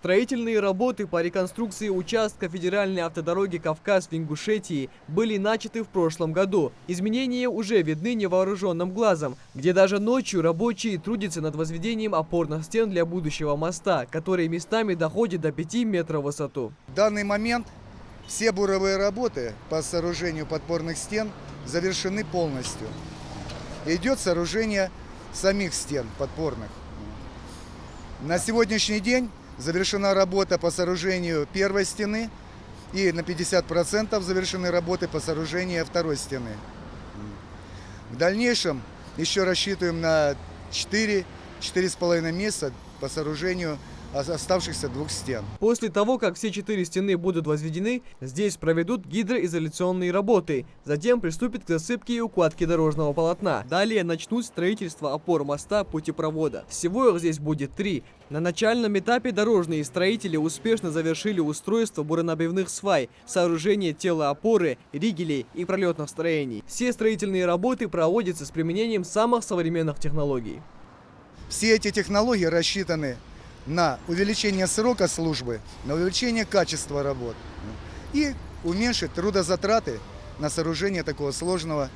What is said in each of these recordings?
Строительные работы по реконструкции участка федеральной автодороги Кавказ в Ингушетии были начаты в прошлом году. Изменения уже видны невооруженным глазом, где даже ночью рабочие трудятся над возведением опорных стен для будущего моста, которые местами доходят до 5 метров в высоту. В данный момент все буровые работы по сооружению подпорных стен завершены полностью. Идет сооружение самих стен подпорных. На сегодняшний день завершена работа по сооружению первой стены и на 50% завершены работы по сооружению второй стены. В дальнейшем еще рассчитываем на 4-4,5 месяца по сооружению оставшихся 2 стен. После того, как все 4 стены будут возведены, здесь проведут гидроизоляционные работы. Затем приступят к засыпке и укладке дорожного полотна. Далее начнут строительство опор моста путепровода. Всего их здесь будет 3. На начальном этапе дорожные строители успешно завершили устройство буронабивных свай, сооружение тела опоры, ригелей и пролетных строений. Все строительные работы проводятся с применением самых современных технологий. Все эти технологии рассчитаны на увеличение срока службы, на увеличение качества работ и уменьшить трудозатраты на сооружение такого сложного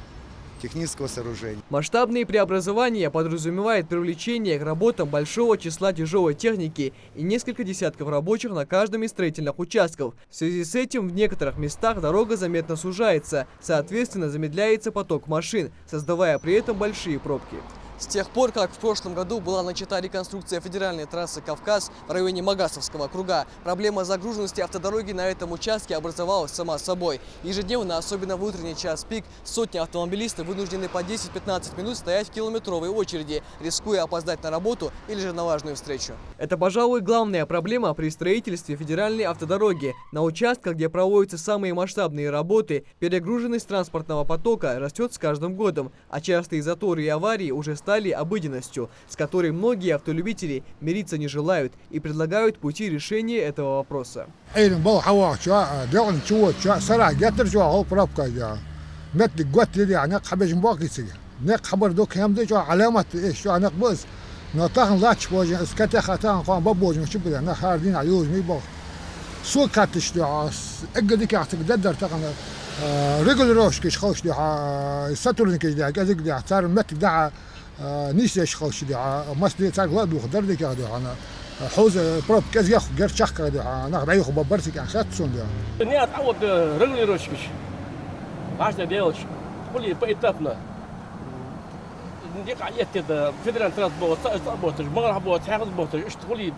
технического сооружения. Масштабные преобразования подразумевают привлечение к работам большого числа тяжелой техники и несколько десятков рабочих на каждом из строительных участков. В связи с этим в некоторых местах дорога заметно сужается, соответственно замедляется поток машин, создавая при этом большие пробки. С тех пор, как в прошлом году была начата реконструкция федеральной трассы Кавказ в районе Магасовского круга, проблема загруженности автодороги на этом участке образовалась сама собой. Ежедневно, особенно в утренний час пик, сотни автомобилистов вынуждены по 10-15 минут стоять в километровой очереди, рискуя опоздать на работу или же на важную встречу. Это, пожалуй, главная проблема при строительстве федеральной автодороги. На участках, где проводятся самые масштабные работы, перегруженность транспортного потока растет с каждым годом, а частые заторы и аварии уже стали обыденностью, с которой многие автолюбители мириться не желают и предлагают пути решения этого вопроса. نيش خوش دي مصدي تاع غلاد وخضر ديك غادي انا حوز بروب كاز ياخذ غير شخ غادي انا غادي ياخذ ببرتك عن خات سون دي ني تعوض رجلي روشكش 10 ديالش قولي بيتافنا نديك عيات فيدرال ترانسبورت ترانسبورت مغرب بوت حاخذ بوت اشتغلي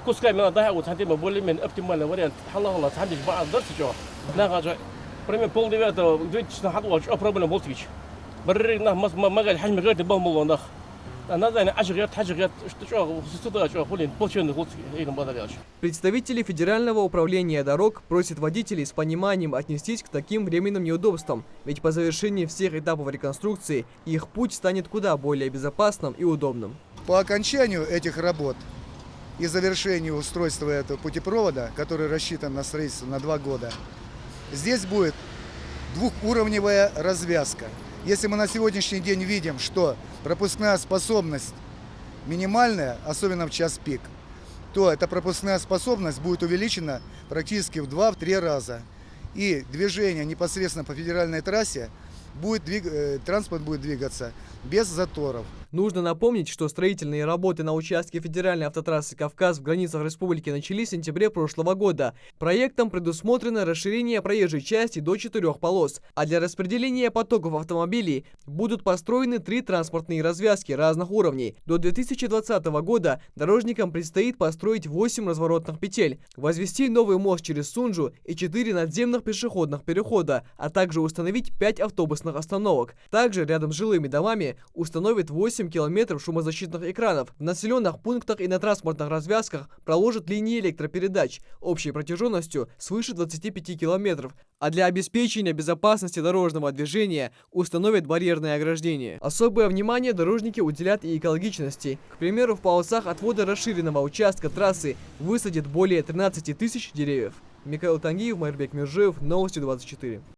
كوسكاي من ضايع وتحدي ما بولي من ابتمال وريان الله الله تحدي بعض درس جو ناغا بريمي بول دي بيت دويتش نحطوا بروبلم بولتيش برينا ما قال حجم غير تبهم الله نخ أنا ذا أنا أشغل حاجة شو ستة خلين بوشين خلص إيه ما ذا. Представители Федерального управления дорог просят водителей с пониманием отнестись к таким временным неудобствам, ведь по завершении всех этапов реконструкции их путь станет куда более безопасным и удобным. По окончанию этих работ и завершению устройства этого путепровода, который рассчитан на строительство на 2 года, здесь будет двухуровневая развязка. Если мы на сегодняшний день видим, что пропускная способность минимальная, особенно в час пик, то эта пропускная способность будет увеличена практически в 2-3 раза. И движение непосредственно по федеральной трассе, транспорт будет двигаться без заторов. Нужно напомнить, что строительные работы на участке федеральной автотрассы Кавказ в границах республики начались в сентябре прошлого года. Проектом предусмотрено расширение проезжей части до 4 полос, а для распределения потоков автомобилей будут построены 3 транспортные развязки разных уровней. До 2020 года дорожникам предстоит построить 8 разворотных петель, возвести новый мост через Сунжу и 4 надземных пешеходных перехода, а также установить 5 автобусных остановок. Также рядом с жилыми домами установят 8 километров шумозащитных экранов. В населенных пунктах и на транспортных развязках проложат линии электропередач общей протяженностью свыше 25 километров, а для обеспечения безопасности дорожного движения установят барьерное ограждение. Особое внимание дорожники уделят и экологичности. К примеру, в полосах отвода расширенного участка трассы высадят более 13 тысяч деревьев. Михаил Тангиев, Майрбек Миржиев, Новости 24.